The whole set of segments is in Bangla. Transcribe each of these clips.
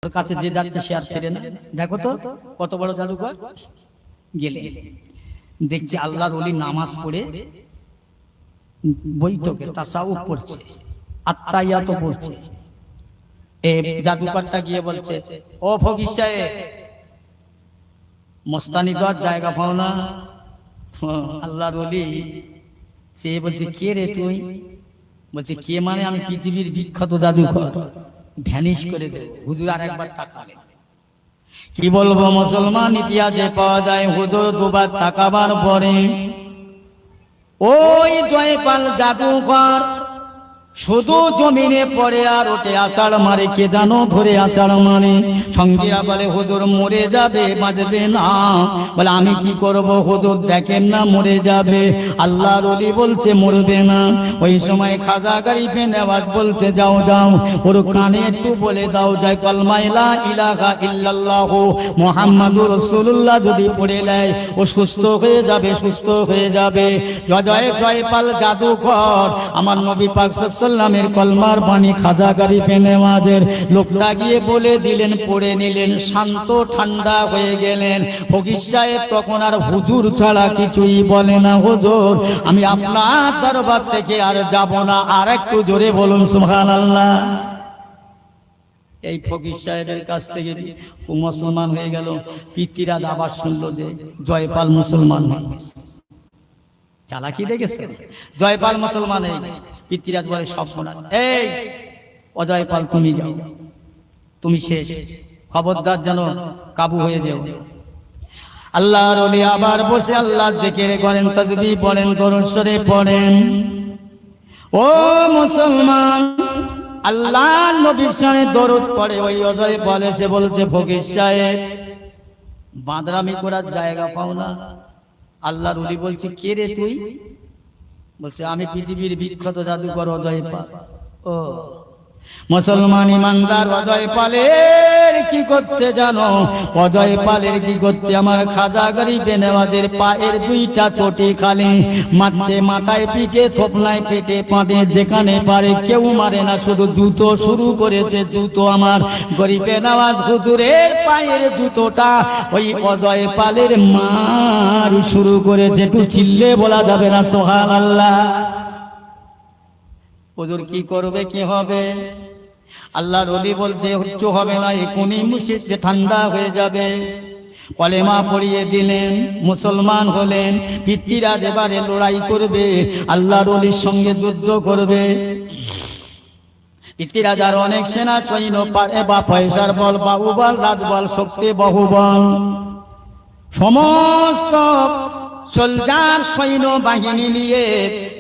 ওর কাছে যে যাচ্ছে সে আর ফেরে না। দেখো তো কত বড় জাদুকর। গেলে দেখছে আল্লাহর ওলি নামাজ পড়ে বৈঠকে তাসাউফ পড়ছে, আত্তাহিয়াত পড়ছে। এই জাদুকরটা গিয়ে বলছে, ও ফকির সাহেব, মস্তানি তো আর জায়গা পাও না। আল্লাহর ওলি চেয়ে বলছে, কে রে তুই? বলছে, কে মানে আমি পৃথিবীর বিখ্যাত জাদুকর, ভ্যানিশ করে দেব। হুজুর আর একবার তাকালেন। কি বলবো মুসলমান, ইতিহাসে পাওয়া যায় হুজুর দুবার তাকাবার পরে ওই জয়পাল জাদুকর শুধু জমিনে পড়ে আর ওঠে আচার মারে। কে জানো ধরে আচার মারে। সঙ্গীরা বলে, হুজুর মরে যাবে, বাঁচবে না। বলে, আমি কি করব হুজুর, দেখেন না মরে যাবে। আল্লাহর ওলি বলছে মরবে না। ওই সময় খাজা গরিবে নেওয়াজ বলছে, যাও যাও ওর কানে একটু বলে দাও, যায় কলমা লা ইলাহা ইল্লাল্লাহ মুহাম্মাদুর রাসূলুল্লাহ যদি পড়ে নেয় ও সুস্থ হয়ে যাবে, সুস্থ হয়ে যাবে। জয়পাল জাদুকর আমার নবী পাক সাল্লামের কলমার বাণী খাজা গরিবে নেওয়াজের লোকটা গিয়ে বলে দিলেন, পড়ে নিলেন, শান্ত ঠান্ডা হয়ে গেলেন। ফকির সাহেব তখন আর হুজুর ছাড়া কিছুই বলে না। হুজুর আমি আপনার দরবার থেকে আর যাব না। আর একটু জোরে বলুন সুবহানাল্লাহ। এই ফকির সাহেবের কাছ থেকে মুসলমান হয়ে গেল। পিতৃরাজ আবার শুনলো যে জয়পাল মুসলমান হয়ে গেছে। চালাকি দেখেছে, জয়পাল মুসলমান হয়ে গেছে। পিতৃরাজ বলে, সর্বনাশ, এই অজয়পাল তুমি যাও, তুমি শেষ, খবরদার যেন কাবু হয়ে যাও। আল্লাহর ওলি আবার বসে আল্লাহর জিকির করেন, তাসবিহ পড়েন, দরুদ শরীফ পড়েন। ও মুসলমান, আল্লাহর নবীর সাথে দরুদ পড়ে ওই অজয়পাল এসে বলছে, ফকির সাহেব বাঁদরামি করার জায়গা পাও না। আল্লাহর ওলি বলছে, কে রে তুই? বলছে, আমি পৃথিবীর বিখ্যাত জাদুকর অজয়পাল। ও মুসলমান ইমানদার, অজয়পালের কি করছে জানো? অজয়পালের কি করছে? আমার খাজা গরিবে নেওয়াজের পায়ের দুইটা চটি খালি মারছে, মাথায় পিঠে, থোপনায় পেটে, পাঁদে, যেখানে পারে। কেউ মারে না, শুধু জুতো শুরু করেছে। জুতো আমার গরিবে নেওয়াজ হুজুরের পায়ের জুতোটা ওই অজয়পালের মার শুরু করেছে। একটু চিল্লে বলা যাবে না সুবহানাল্লাহ? হুজুর কি করবে, কি হবে? আল্লাহর ওলি বলছে, উচ্চ হবে না, এখনই মুশরিকদের ঠান্ডা হয়ে যাবে। কলেমা পড়িয়ে দিলেন, মুসলমান হলেন। পিতৃরাজ এবারে লড়াই করবে, আল্লাহর ওলির সঙ্গে যুদ্ধ করবে। পিতৃরাজ আর অনেক সেনা সৈন্য পারে, বা পয়সার বল, বাহুবল, রাজবল, শক্তি বাহুবল, সমস্ত সোলজার সৈন্য বাহিনী নিয়ে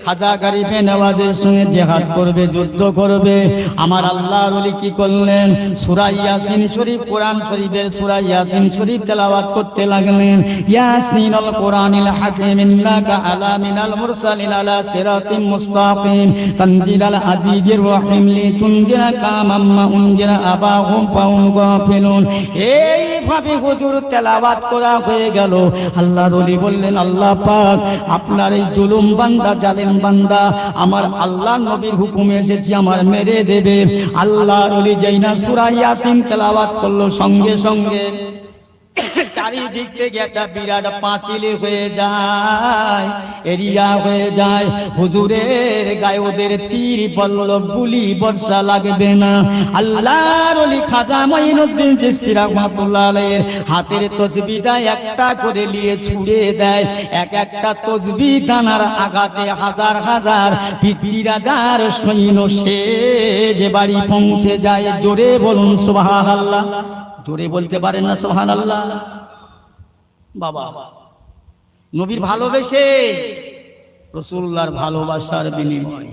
খাজা গরিবে নেওয়াজের সঙ্গে জিহাদ করবে, যুদ্ধ করবে। আমার আল্লাহর ওলি কি করলেন? সূরা ইয়াসিন শরীফ, কোরআন শরীফের সূরা ইয়াসিন শরীফ তেলাওয়াত করতে লাগলেন। ইয়াসিনুল কোরআনিল হাকিম, ইন্নাকা আলা মিনাল মুরসালিন আলা সিরাতিম মুস্তাকিম, তানজিলাল আজিজির রহিম, লিতুনজিরা কামাম্মা উনজিরা আবাহুম ফাহুম গাফিলুন। এইভাবে হুজুর তেলাওয়াত করা হয়ে গেল। আল্লাহর ওলি বললেন, আল্লাহ পাক আপনার এই জুলুম বান্দা, জালেম বান্দা, আমার আল্লাহ নবীর হুকুমে এসেছি, আমার মেরে দেবে। আল্লাহর ওলি যেই না সূরা ইয়াসিন তেলাওয়াত করলো, সঙ্গে সঙ্গে চারিদিক থেকে একটা বিরাট পাঁচিল হয়ে যায়, এরিয়া হয়ে যায়। হুজুরের গায়ে ওদের তীর বল্লভ গুলি বর্ষা লাগবে না। আল্লাহর ওলি খাজা মঈনুদ্দিন চিশতি রাহমাতুল্লাহ আলাইহির হাতের তসবিহটা একটা করে নিয়ে ছুঁড়ে দেয়। এক একটা তসবিহ দানার আঘাতে হাজার হাজার পিতৃরাজার সৈন্য সে যে বাড়ি পৌঁছে যায়। জোরে বলুন সুবহানাল্লাহ। জোরে বলতে পারেন না সুবহানাল্লাহ? বাবা, নবীর ভালোবেসে, রাসূলুল্লাহর ভালোবাসার বিনিময়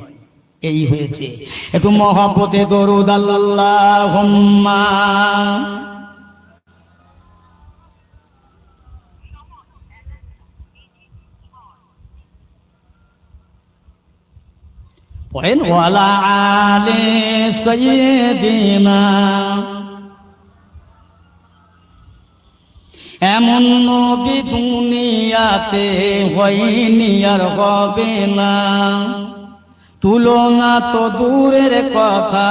এই হয়েছে। একটু মহব্বতে দরুদ আল্লাহুম্মা। পড়েন, ওয়ালা আলে সাইয়্যিদিনা। এমন নবী দুনিয়াতে হয়নি আর হবে না। তুলনা তো দূরের কথা,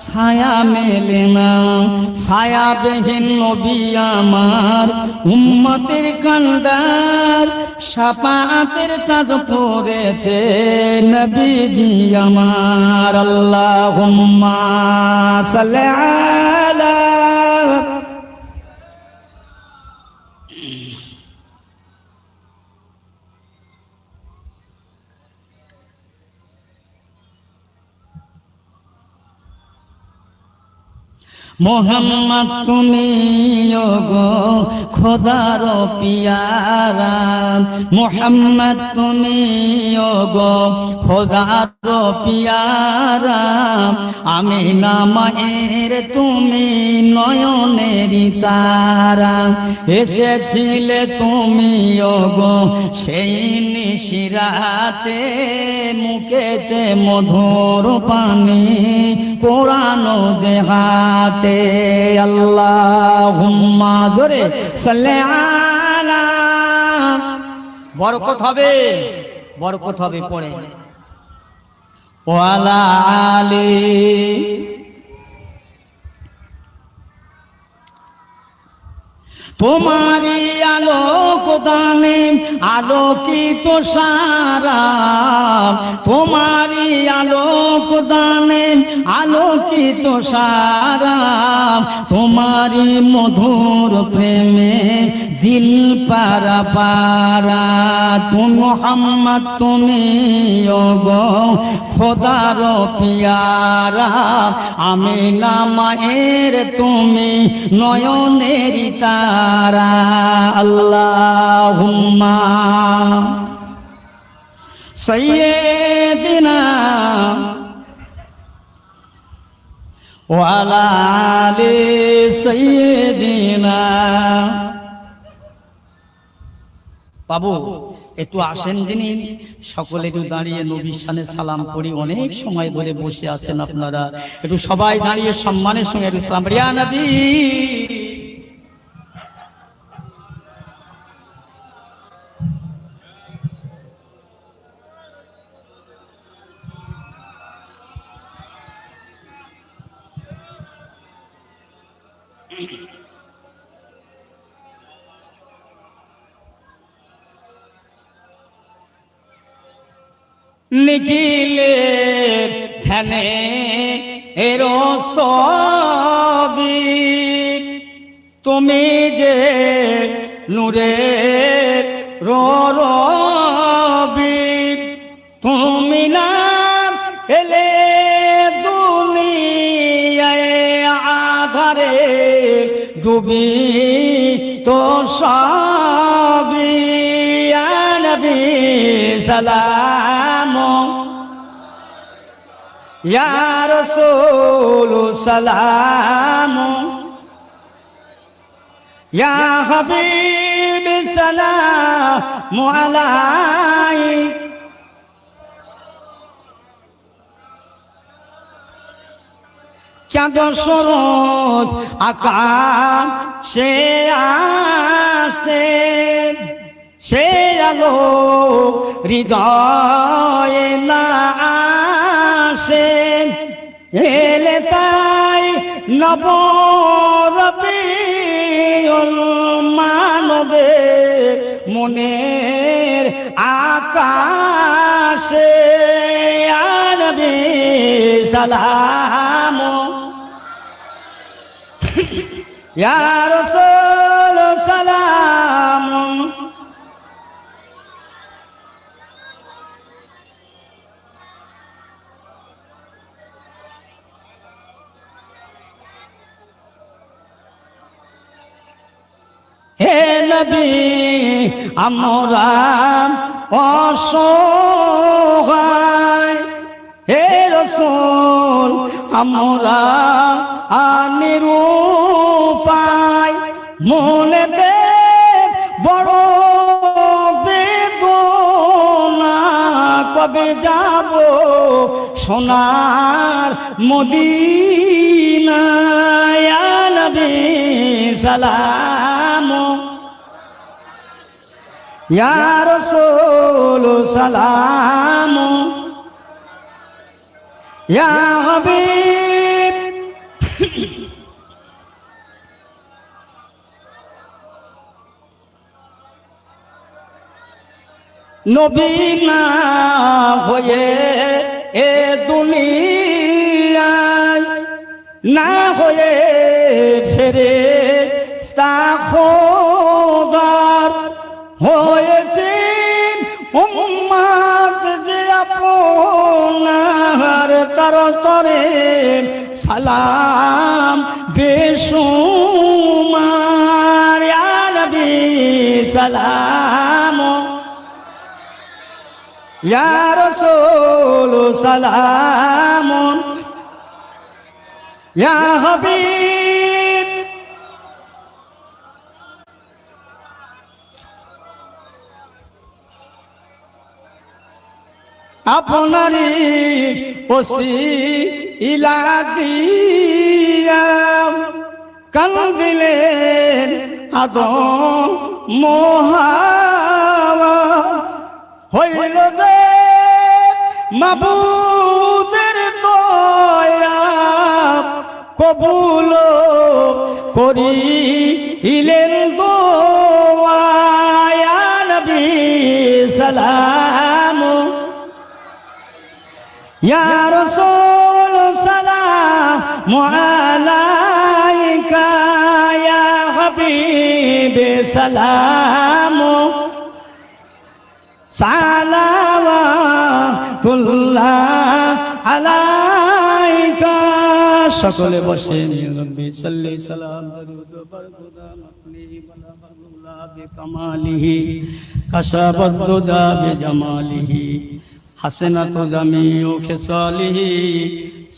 ছায়া মেলে না। ছায়াবিহীন নবী আমার, উম্মতের কান্ডার, শাফাআতের তাজ করেছে নবীজি আমার। আল্লাহুম্মা সাল্লি আলা মোহাম্মদ, তুমি গো খোদার পিয়ারা। মোহাম্মদ, তুমি গো খোদার পিয়ারা। আমিনা মায়ের তুমি নয়নেরি তারা। এসেছিলে তুমি গো সেই নিশিরাতে, মুখেতে মধুর পানি কোরআনো যে হাতে। আল্লাহুম্মা জোরে সাল্লি আলা। বরকত হবে, বরকত হবে পড়ে। ওয়ালা আলি। তোমারি আলোক দানে আলোকিত সারা। তোমারি আলোক দানে আলোকিত সারা। তোমারি মধুর প্রেমে দিল পারা পারা। তুমি মুহাম্মদ, তুমি গো খোদার পিয়ারা। আমিনা মায়ের তুমি নয়নেরি তারা। আল্লাহুম্মা সাইয়্যিদিনা ওয়া আলা আলি সাইয়্যিদিনা। বাবু একটু আসেন দিনই, সকলে একটু দাঁড়িয়ে নবীর শানে সালাম পড়ি। অনেক সময় ধরে বসে আছেন আপনারা, একটু সবাই দাঁড়িয়ে সম্মানের সঙ্গে একটু সালাম পড়ি। ইয়া নবী। নিখিলে ধ্যানে এরো সবি, তুমি যে নূরে রবি। তুমি না এলে দুনিয়ায় আধারে ডুবি তো সবই। ইয়া নবী সালাম, ইয়া রাসূল সালাম, ইয়া হাবিব সালাম আলাইক। চাঁদ সরোজ আকাশে আসে, সে আলো হৃদয়ে না আসে। এলে তাই নব রবিউল মানবে মনের আকাশে। ইয়া নবী সালাম, ইয়া রাসূল সালাম। হে নবী আমরা অসহায়, হে রাসূল আমরা নিরুপায়। মনেতে বড় বেদনা, কবে যাব সোনার মদিনায়। ইয়া নবী সালাম, ইয়া রাসূল সালাম, ইয়া হাবিব নবী না হয়ে এ দুনিয়ায় না হয়ে ফেরেশতা খোদার হয়েছেন উম্মত যে আপনার তার তরে সালাম বেশুমার ইয়া নবী সালাম ইয়া রাসূল সালাম ইয়া হাবিব আপনারি ওসিলা দিয়া কান্দিলেন আদম মহাওয়া হইল যে মাবুদের দয়া কবুল করিলেন দোয়া ইয়া নবী সালাম ইয়া রাসূল সালাম আলাইকা ইয়া হাবিব সালাম সালাওয়াতুল্লাহ আলাইকা সকলে বসেন রব্বি সাল্লি সালাম দরুদ বরকত মাকলিহি বালাগুল্লাহ বিকামালিহি কাশাবাদুদা বিজামালিহি হাসনাতু জামিউ খিসালিহি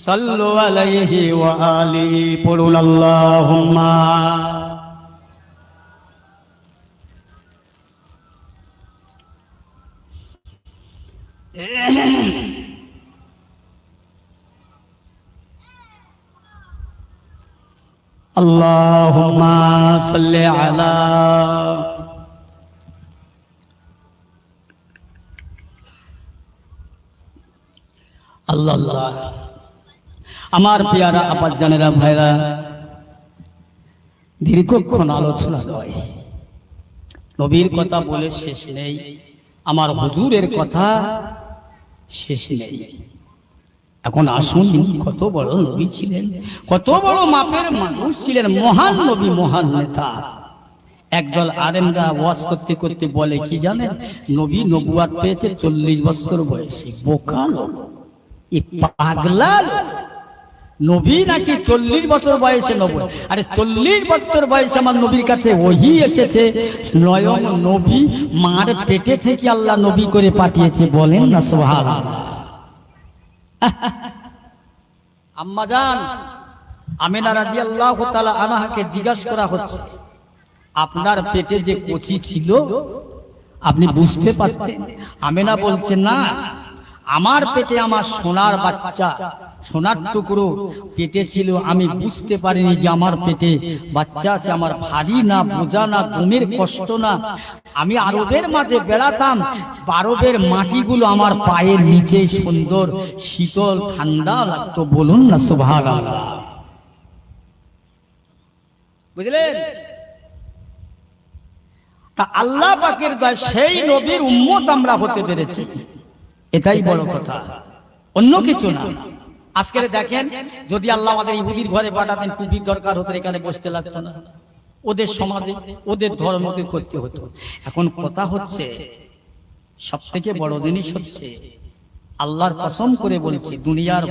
সাল্লু আলাইহি ওয়া আলিহি পড়ুন আল্লাহুম্মা আল্লাহুম্মা সাল্লি আলা আল্লাহ আল্লাহ আমার পেয়ারা আপাজানেরা ভাইরা দীর্ঘক্ষণ আলোচনা নয় নবীর কথা বলে শেষ নেই আমার হুজুরের কথা শেষ নেই এখন আসুন ইনি কত বড় নবী ছিলেন কত বড় মাপের মানুষ ছিলেন মহান নবী মহান নেতা একদল আলেমরা ওয়াজ করতে করতে বলে কি জানেন নবী নবুয়াত পেয়েছে 40 বছর বয়সে বোকা লোক এই পাগলা নবী নাকি 40 বছর বয়সে নবী আরে 40 বছর বয়সে আমার নবীর কাছে ওহী এসেছে নয়ন নবী মার পেটে থেকে আল্লাহ নবী করে পাঠিয়েছে বলেন না সুবহানাল্লাহ আম্মা জান আমিনা রাদিয়াল্লাহু তাআলা আনহাকে জিজ্ঞাসা করা হচ্ছে আপনার পেটে যে কচি ছিল আপনি বুঝতে পারতেন আমিনা বলছে না আমার পেটে আমার সোনার বাচ্চা সোনার টুকরো পেটে ছিল আমি বুঝতে পারিনি যে আমার পেটে বাচ্চা আছে আমার ভারী না বোঝা না ঘুমের কষ্ট না আমি আরবের মাঝে বেড়াতাম আরবের মাটিগুলো আমার পায়ের নিচে সুন্দর শীতল ঠান্ডা লাগতো বলুন না সুবহানাল্লাহ বুঝলেন তা আল্লাহ পাকের দয়া সেই নবীর উম্মত আমরা হতে পেরেছি এটাই বড় কথা অন্য কিছু না আজকে দেখেন যদি আল্লাহ আমাদের ইহুদির ঘরে পাঠাতেন টুপির দরকার হতো এখানে বসতে লাগতো না ওদের সমাজে ওদের ধর্মকে করতে হতো এখন কথা হচ্ছে সবথেকে বড় জিনিস হচ্ছে আল্লাহর কসম করে বলছি দুনিয়ার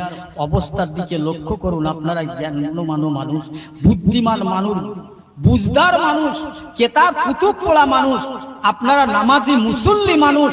অবস্থার দিকে লক্ষ্য করুন আপনারা জ্ঞানমান মানুষ বুদ্ধিমান মানুষ বুঝদার মানুষ কিতাব কুতুব পড়া মানুষ আপনারা নামাজি মুসল্লি মানুষ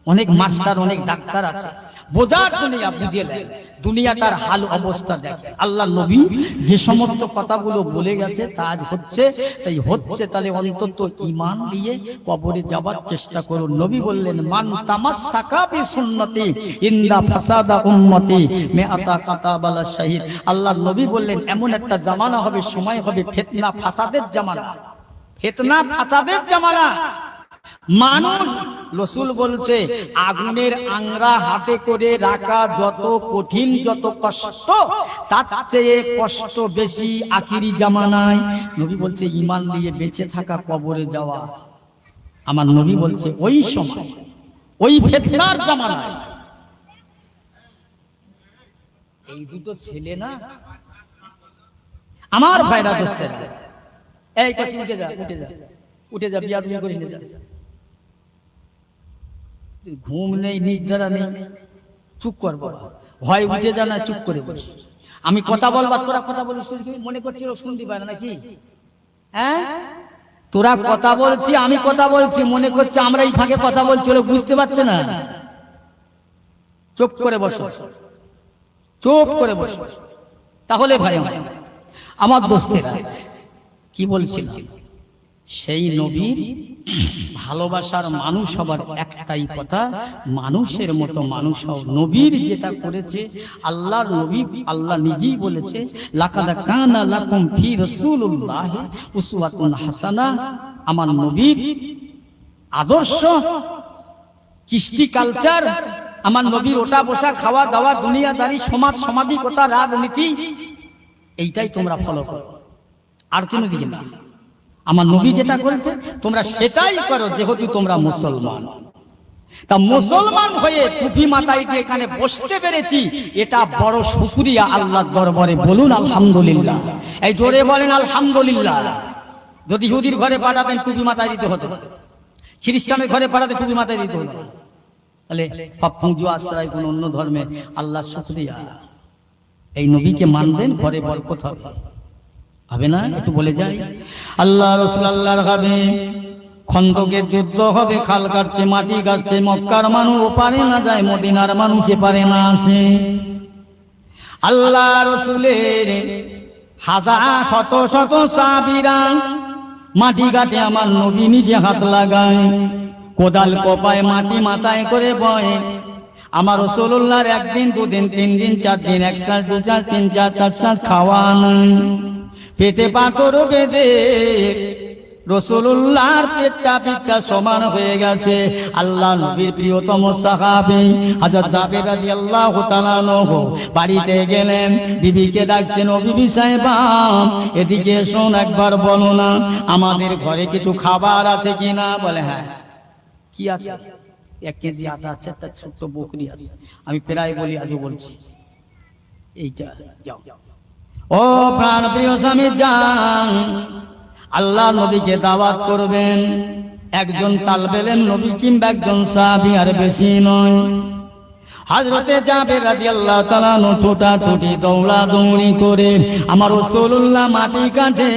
অনেক মাস্টার অনেক ডাক্তার আছে বোঝার দুনিয়া বুঝিয়ে দেয় দুনিয়াটার হাল অবস্থা দেখে আল্লাহ নবী যে সমস্ত কথাগুলো বলে গেছে তা আজ হচ্ছে তাই হচ্ছে তাহলে অন্তত ঈমান নিয়ে কবরে যাবার চেষ্টা করুন নবী বললেন মান তামাসসাকা বিসুন্নতি ইন্দা ফাসাদা উম্মতি মিআতা কাতাবালা শাহীদ আল্লাহ নবী বললেন এমন একটা জামানা হবে সময় হবে ফিতনা ফাসাদের জামানা মানুষ রসুল বলছে আগুনের আংরা হাতে করে রাখা যত কঠিন, যত কষ্ট, তার চেয়ে কষ্ট বেশি আখিরি জামানায়। নবী বলছে ঈমান নিয়ে বেঁচে থাকা, কবরে যাওয়া। আমার নবী বলছে ওই সময়, ওই ফিতনার জামানায় এই দুটো ছেলে না, আমার ভাইরা দোস্তেরা, এই কাছে উঠে যা, উঠে যা, উঠে যা, বিয়া তুমি করিস না, যা। ঘুম নেই, নিদ্রা নেই, চুপ কর বাবা, হয় উঠে যা না চুপ করে বস। আমি কথা বলবা, তোরা কথা বলিস, তুই মনে করছিস শুনতে পায় না নাকি? হ্যাঁ, তোরা কথা বলছি, আমি কথা বলছি, মনে করছে আমরা এই ফাঁকে কথা বলছি, লোক বুঝতে পারছে না। চুপ করে বসো, চুপ করে বসো। তাহলে ভাই আমার দোস্তেরা কি বলছিল, সেই নবীর ভালোবাসার মানুষ হবার একটাই কথা, মানুষের মতো মানুষ হও। নবীর যেটা করেছে আল্লাহর নবী, আল্লাহ নিজেই বলেছে লাকাদ কানা লাকুম ফি রাসূলিল্লাহি উসওয়াতুন হাসানা। আমার নবীর আদর্শ, কৃষ্টি কালচার, আমার নবীর ওটা বসা, খাওয়া দাওয়া, দুনিয়াদারি, সমাজ সমাধিকতা, রাজনীতি, এইটাই তোমরা ফলো করো, আর কোনো দিকে না। আমার নবী যেটা করেছে তোমরা সেটাই করো, যেহেতু তোমরা মুসলমান। তা মুসলমান হয়ে টুপি মাথায় দিয়ে এখানে বসতে পেরেছি, এটা বড় শুকরিয়া আল্লাহর দরবারে। বলুন আলহামদুলিল্লাহ। এই জোরে বলেন আলহামদুলিল্লাহ। যদি ইহুদির ঘরে পাঠাতেন টুপি মাথায় দিতে হতো, খ্রিস্টানের ঘরে পাঠাতে টুপি মাথায় দিতে হতো, তাহলে পপুঞ্জু আশ্রয় কোন অন্য ধর্মে, আল্লাহ শুকরিয়া। এই নবীকে মানবেন, ঘরে বরকত হবে, হবে না? একটু বলে যাই, আল্লাহ রাসূল আল্লাহর হবে, খন্দকের যুদ্ধ হবে, খাল কাটছে, মাটি কাটছে, মক্কার মানুষ পারে না যায়, মদিনার মানুষ পারে না আসে। আল্লাহ রাসূলের হাজার শত শত সাহাবীরা মাটি কাটে, আমার নবী নিজে হাত লাগায়, কোদাল কোপায়, মাটি মাথায় করে বয়। আমার রাসূলুল্লাহর একদিন, দুদিন, 3 দিন, 4 দিন, 1 শ্বাস, 2 শ্বাস, 3 4 4 শ্বাস খাওয়া নাই, পেটে পাথর বেঁধে রাসূলুল্লাহর পেটটা সমান হয়ে গেছে। আল্লাহ নবীর প্রিয়তম সাহাবী হযরত জাবের রাদিয়াল্লাহু তাআলা আনহু বাড়িতে গেলেন, বিবিকে ডাকছেন, ও বিবি সাহেবা এদিকে শোন, একবার বলো না আমাদের ঘরে কিছু খাবার আছে কিনা? বলে হ্যাঁ। কি আছে? 1 কেজি আটা আছে, একটা ছোট্ট বকরি আছে। আমি প্রায় বলি, আজও বলছি, এইটা যাও। ও প্রাণ প্রিয় স্বামী যান, আল্লাহ নবীকে দাওয়াত করবেন, একজন তালবেলেন নবী কিংবা একজন সাহাবী, আর বেশি নয়। হযরতে জাবের রাদিয়াল্লাহু তাআলা আনহু ছোটাছুটি, দৌড়াদৌড়ি করে আমার রাসূলুল্লাহ মাটি কাটে।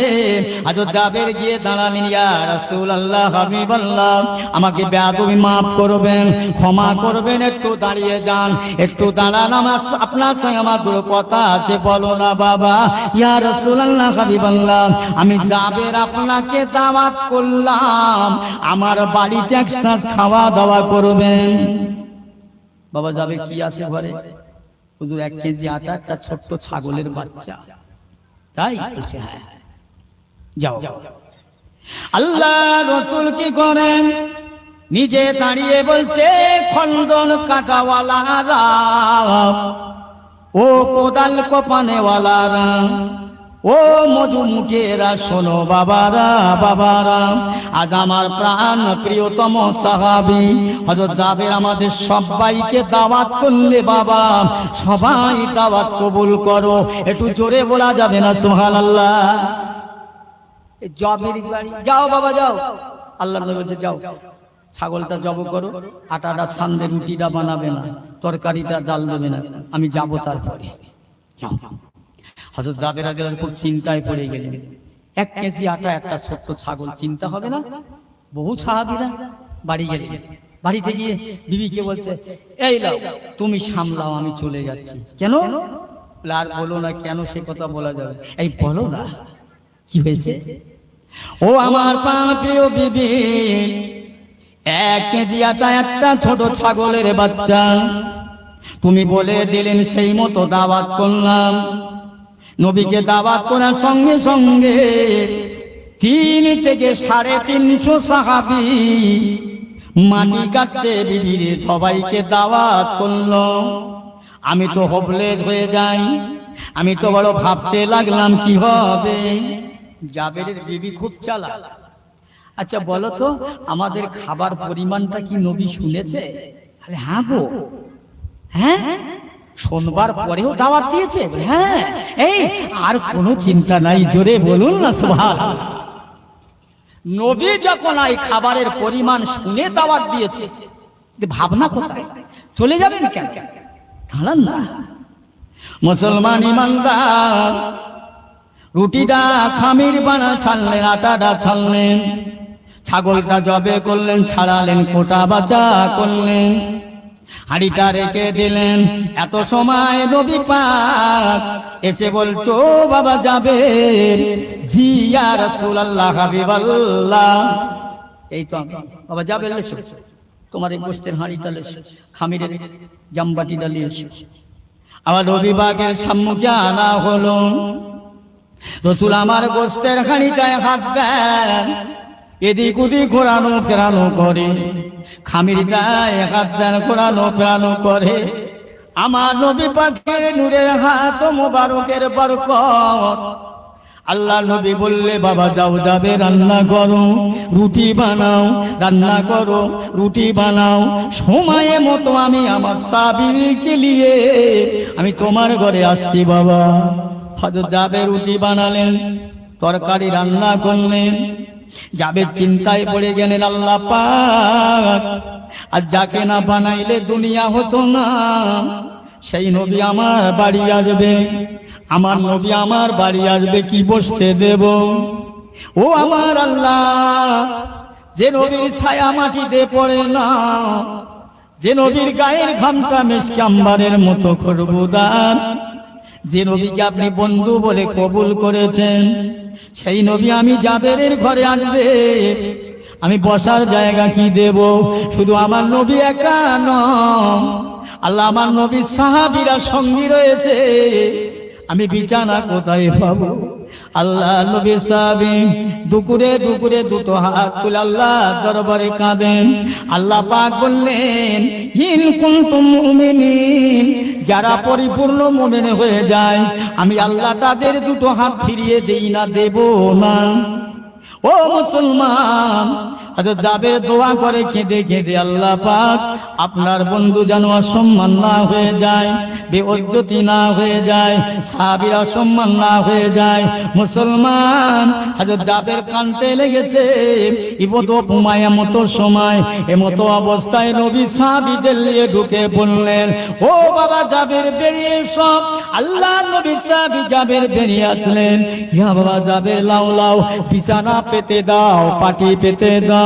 হযরত জাবের গিয়ে দাঁড়ালেন, ইয়া রাসূলুল্লাহ, হাবিবাল্লাহ, আমাকে বেয়াদবি মাফ করবেন, ক্ষমা করবেন, একটু দাঁড়িয়ে যান, একটু দাঁড়ান, আমার আপনার সঙ্গে আমার দুটো কথা আছে। বলো না বাবা। ইয়া রাসূলুল্লাহ, হাবিবাল্লাহ, আমি জাবের আপনাকে দাওয়াত করলাম, আমার বাড়িতে একসাথে খাওয়া দাওয়া করবেন। বাবা যাবে, কি আছে ঘরে? হুজুর 1 কেজি আটা, একটা ছোট্ট ছাগলের বাচ্চা। তাই বলছে, হ্যাঁ যাও। আল্লাহ রাসূল কি করেন? নিজে দাঁড়িয়ে বলছে, খন্দন কাটাওয়ালারা, ও কোদাল কোপানেওয়ালারা, ও মধু মুখেরা, শোনো বাবারা, বাবারা, আজ আমার প্রাণ প্রিয়তম সাহাবী হযরত জাবের আমাদের সবাইকে দাওয়াত করলে, বাবা সবাই দাওয়াত কবুল করো। একটু জোরে বলা যাবে না সুবহানাল্লাহ? জাবের বাড়ি যাও বাবা, যাও। আল্লাহ নবী বলছে, যাও, ছাগলটা জব করো, আটাটা সামনে, রুটিটা বানাবে না, তরকারিটা জাল দেবে না, আমি যাব তারপরে, যাও। হযরত জাবের রাদিয়াল্লাহু খুব চিন্তায় পড়ে গেলেন। 1 কেজি আটা, একটা ছোট্ট ছাগল, চিন্তা হবে না? বহু সাহাবীরা বাড়ি গেলেন। বাড়িতে গিয়ে বিবিকে বলছে, এই লাও, তুমি সামলাও, আমি চলে যাচ্ছি। কেন? আর বলো না। কেন সে কথা বলা যাবে? এই বলো না কি হয়েছে। ও আমার প্রাণ প্রিয় বিবি, 1 কেজি আটা, একটা ছোট ছাগলের বাচ্চা, তুমি বলে দিলেন, সেই মতো দাওয়াত করলাম। নবীকে দাওয়াত করার সঙ্গে সঙ্গে 3 থেকে 350 সাহাবী মাটি কাটতে বিবির সবাইকে দাওয়াত করলো। আমি তো হোপলেস হয়ে যাই, আমি তো বড় ভাবতে লাগলাম কি হবে। জাবেরের বিবি খুব চালাক। আচ্ছা বলো তো, আমাদের খাবার পরিমাণটা কি নবী শুনেছে? আরে হ্যাঁ গো, হ্যাঁ শোনবার পরেও দাওয়াত দিয়েছে। হ্যাঁ, এই আর কোনো চিন্তা নাই, জোরে বলুন না সুবহানাল্লাহ। নবী যখন এই খাবারের পরিমাণ শুনে দাওয়াত দিয়েছে, ভাবনা কোথায়? চলে যাবেন কেন? দাঁড়ান না। মুসলমান ইমানদার রুটিটা খামির বানা ছাড়লেন, আটাটা ছাড়লেন, ছাগলটা জবে করলেন, ছাড়ালেন, কোটা বাচা করলেন, হাঁড়িটা রেখে দিলেন। এত সময় নবী পাক এসে বলছো, বাবা যাবে? জি ইয়া রাসূলুল্লাহ, হাবিবাল্লাহ। এই তো আমি। বাবা যাবে, লেসো তোমার এই গোশতের হাঁড়িটা, লেসো খামিরের জামবাটিটা নিয়ে এসো। আমার নবী পাকের সম্মুখে আনা হলো। রাসূল আমার গোশতের হাঁড়িটায় হাত দেন, এদিক ওদিক ঘোরানো ফেরানো করে, খামিরটায় হাত দেন, ঘোরানো ফেরানো করে। আমার নবী পাকের নূরের হাত মোবারকের বরকত। আল্লাহ নবী বললে, বাবা যাও, যাবে রান্না করো, রুটি বানাও, রান্না করো, রুটি বানাও। সময় মতো আমি আমার সাহাবীকে নিয়ে আমি তোমার ঘরে আসছি বাবা। হযরত জাবের রুটি বানালেন, তরকারি রান্না করলেন। জাবের চিন্তায় পড়ে গেলেন, আল্লাহ পাক, আর যাকে না বানাইলে দুনিয়া হতো না। সেই নবী আমার বাড়ি আসবে, আমার নবী আমার বাড়ি আসবে, কি বসতে দেব? ও আমার আল্লাহ, যে নবীর ছায়া মাটিতে পড়ে না, যে নবীর গায়ের ঘামটা মেশকে আম্বারের মতো খুশবুদার, যে নবীকে আপনি বন্ধু বলে কবুল করেছেন, সেই নবী আমি জাবেরের ঘরে আসবে, আমি বসার জায়গা কি দেব? শুধু আমার নবী একা নয়, আল্লাহ আমার নবীর সাহাবীরা সঙ্গী রয়েছে, আমি বিছানা কোথায় পাবো? আল্লাহ নবীর সাহাবী দুপুরে দুপুরে দুটো হাত তুলে আল্লাহ দরবারে কাঁদেন। আল্লাহ পাক বললেন, ইন কুনতুম মুমিনিন, যারা পরিপূর্ণ মুমিন হয়ে যায় আমি আল্লাহ তাদের দুটো হাত ফিরিয়ে দেই না, দেব না। ও মুসলমান, হযরত জাবের দোয়া করে কেঁদে কেঁদে, আল্লাহ পাক আপনার বন্ধু যেন অসম্মান না হয়ে যায়, বেইজ্জতি না হয়ে যায়, সাহাবীরা অসম্মান না হয়ে যায়। মুসলমান, হযরত জাবের কাঁদতে লেগেছে। ইবত উমায়া মতো সময়, এমতো অবস্থায় নবী সাহাবীদের নিয়ে ঢুকে বললেন, ও বাবা জাবের বেরিয়ে এসো। আল্লাহ নবী সাহাবী জাবের বেরিয়ে আসলেন। ইয়া বাবা জাবের, লাও লাও বিছানা পেতে দাও, পাটি পেতে দাও।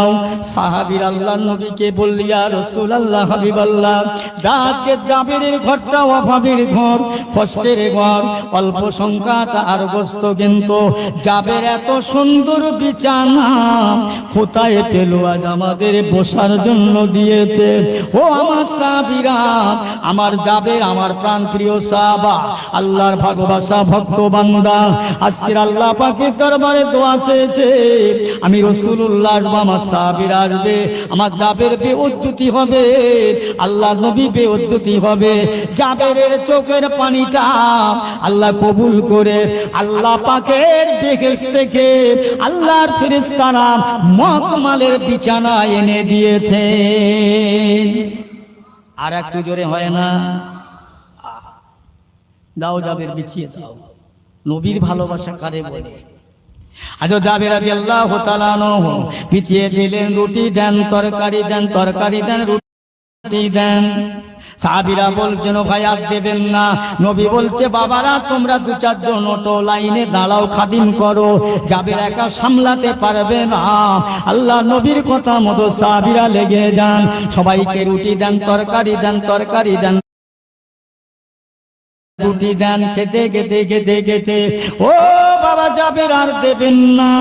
সাহাবীর আল্লাহ নবীকে বলল, ইয়া রাসূলুল্লাহ, হাবিবাল্লাহ, রাতে জাবেরের ঘরটা অভাবের ঘর, কষ্টের ঘর, অল্প সংখ্যাটা আর গোস্ত, কিন্তু জাবের এত সুন্দর বিছানা কোথায় পেল আজ আমাদের বসার জন্য দিয়েছে? ও আমার সাহাবীরা, আমার জাবের আমার প্রাণ প্রিয় সাহাবা, আল্লাহর ভালোবাসা ভক্ত বান্দা, আজকের আল্লাহ পাকের দরবারে দোয়া চেয়েছে, আমি রাসূলুল্লাহ আমার সাহাবীরা আসবে, আমার জাবের বেইজ্জতি হবে, আল্লাহ নবী বেইজ্জতি হবে। জাবেরের চোখের পানিটা আল্লাহ কবুল করে আল্লাহ পাকের বেহেশত থেকে আল্লাহর ফেরেশতারা মখমালের বিছানা এনে দিয়েছে। আর একটু জোরে হয় না? দাও জাবের, বিছিয়ে দাও। নবীর ভালোবাসা কারে বলে? হযরত জাবের রাদিয়াল্লাহু তাআলা আনহু বিছিয়ে দিলেন, রুটি দেন, তরকারি দেন, তরকারি দেন, রুটি দেন। সাহাবীরা বলছেন, ভাই আর দেবেন না? নবী বলছে, বাবারা তোমরা দু চারজন ওটো লাইনে দাঁড়াও, খাদিম করো, জাবের একা সামলাতে পারবে না। আল্লাহ নবীর কথা মতো সাহাবীরা লেগে যান, সবাইকে রুটি দেন, তরকারি দেন, তরকারি দেন, রুটি দেন। খেতে খেতে খেতে খেতে, ও বাবা জাবের আর দেবেন না,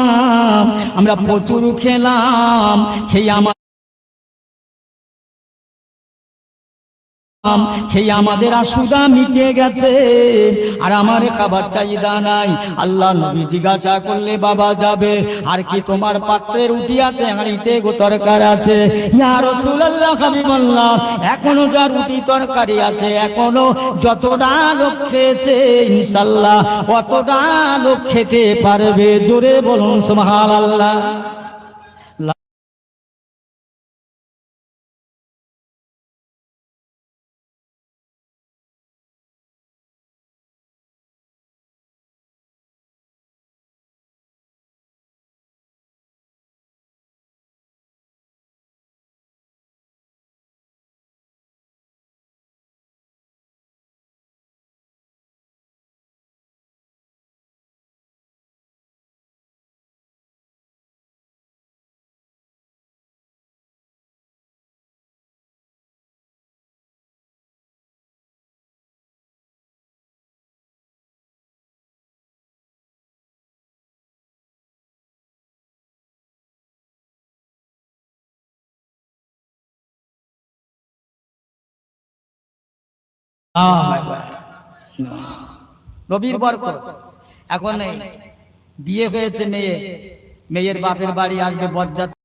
আমরা প্রচুর খেলাম, খেয়ে আমার খেয়ে আমাদের আশুদা মিটে গেছে, আর আমার খাবার চাহিদা নাই। আল্লাহ নবী জিজ্ঞাসা করলে, বাবা যাবে, আর কি তোমার পাত্রে রুটি আছে, হাঁড়িতে তরকারি আছে? ইয়া রাসূলুল্লাহ, হাবিবাল্লাহ, এখনো যা রুটি তরকারি আছে, এখনো যতটা লোক খেয়েছে ইনশাআল্লাহ অতটা লোক খেতে পারবে। জোরে বলুন সুবহানাল্লাহ। নবীর বরকত। এখন বিয়ে হয়েছে মেয়ে, মেয়ের বাপের বাড়ি আসবে বরযাত্রী।